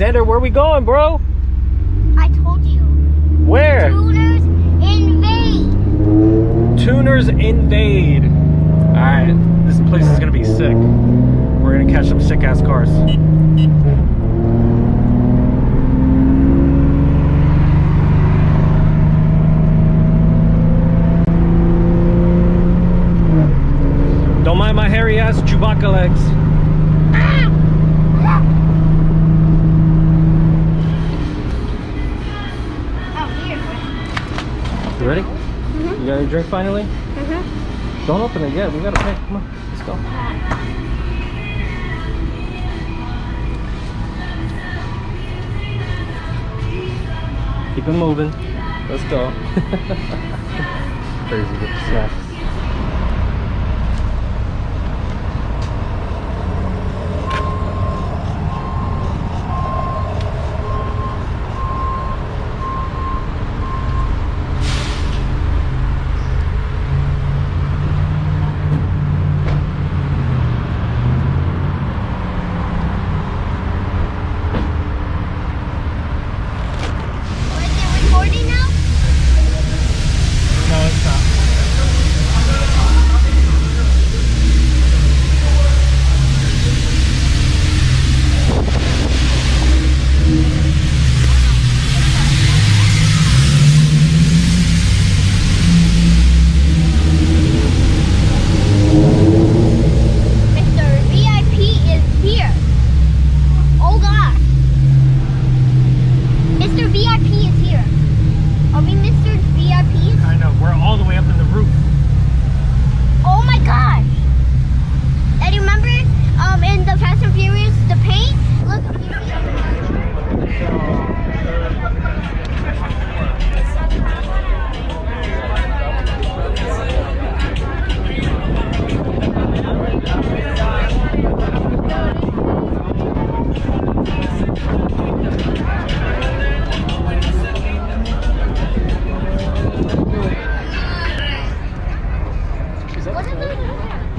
Alexander, where we going, bro? I told you. Where? Tuners Invade. Tuners Invade. Alright, this place is gonna be sick. We're gonna catch some sick ass cars. Don't mind my hairy ass Chewbacca legs. You ready? You got your drink finally? Don't open it yet. We gotta pay. Come on, let's go. Keep it moving. Let's go. Crazy with the snacks.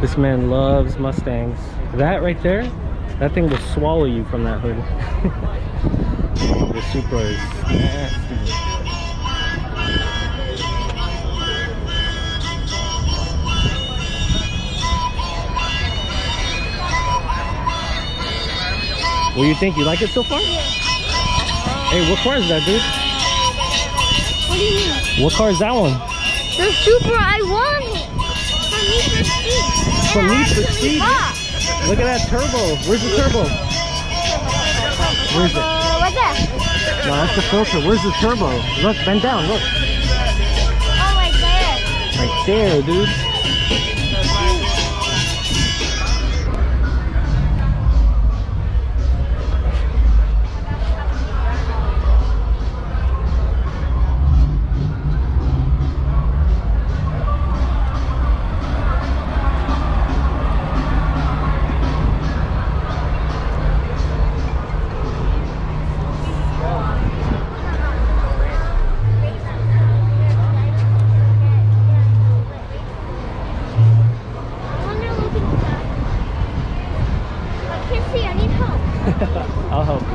This man loves Mustangs. That right there, that thing will swallow you from that hood. The Supra is nasty. What do you think? You like it so far? Hey, what car is that, dude? What do you mean? What car is that one? The Supra, I want it. For Need for Speed. For Need for Speed? Look at that turbo. Where's the turbo? Where is it? What's that? No, that's the filter. Where's the turbo? Look, bend down, look. Oh, right there. Right there, dude. I'll help you.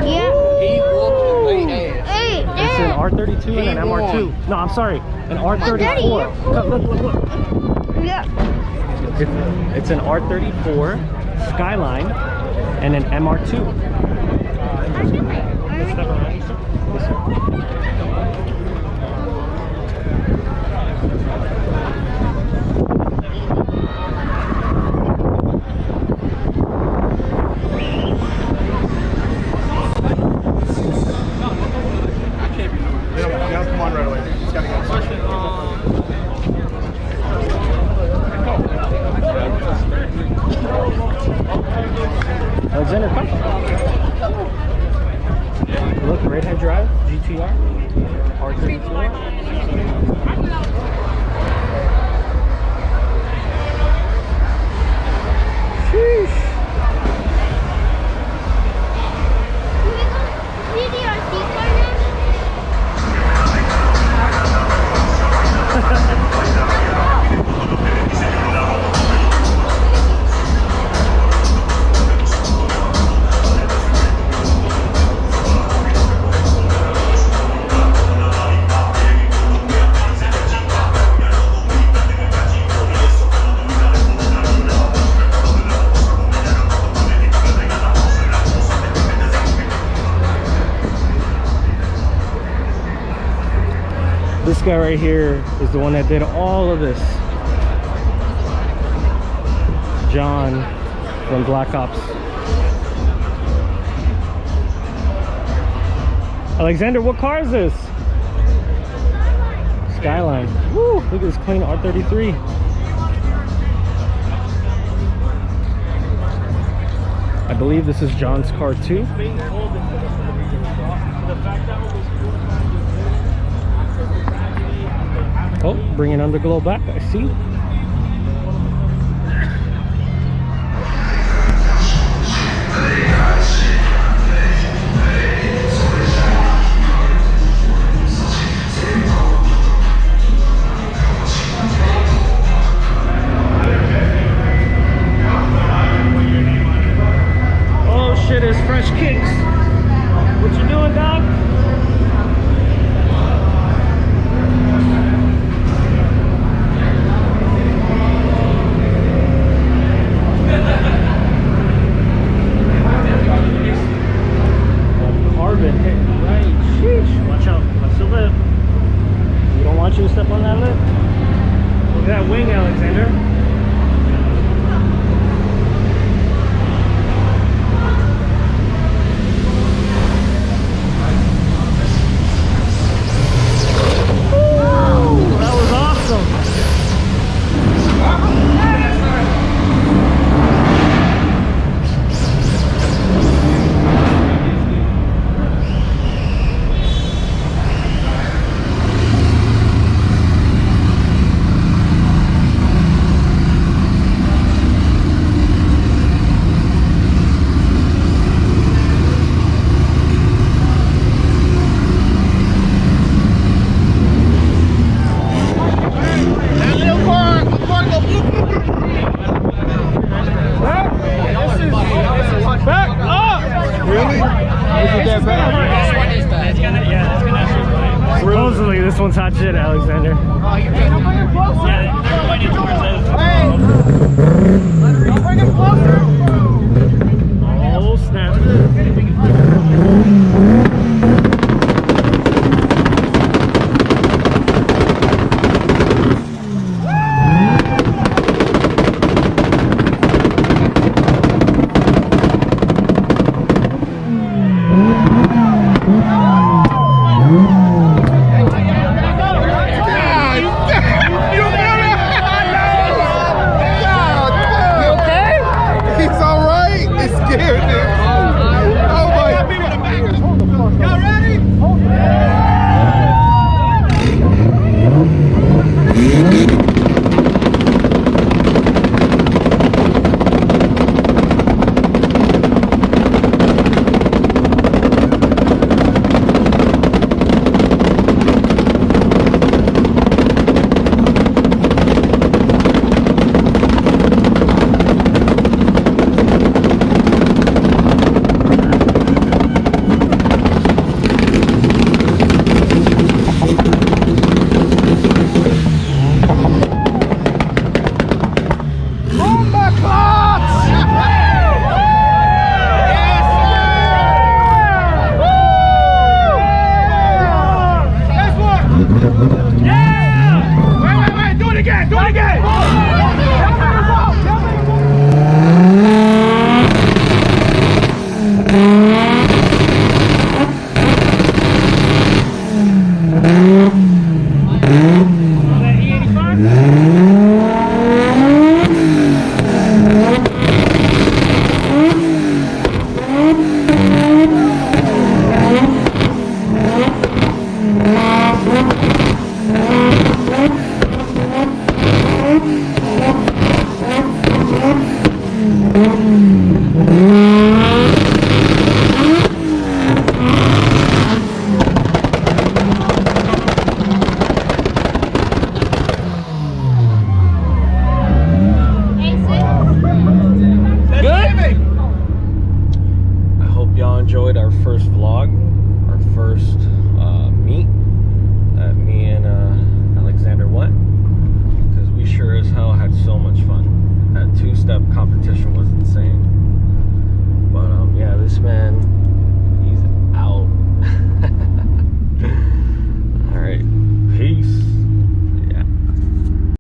Yeah. Hey, It's an R32 and an MR2. No, I'm sorry, an R34. Look. Yeah. It's an R34 Skyline and an MR2. Step around. Yes, sir. Come on right away. Just gotta go. Alexander, come. Look, right-hand drive, GTR, R32. Sheesh. guy right here is the one that did all of this. John from Black Ops. Alexander, what car is this? Skyline. Woo, look at this clean R33. I believe this is John's car too. Oh, bringing underglow back, I see. Shit is fresh kicks. What you doing, dog? Carbon hit right. Sheesh. Watch out. Watch the lip. We don't want you to step on that lip. Look at that wing, Alexander. Supposedly this one's hot shit, Alexander. Oh snap.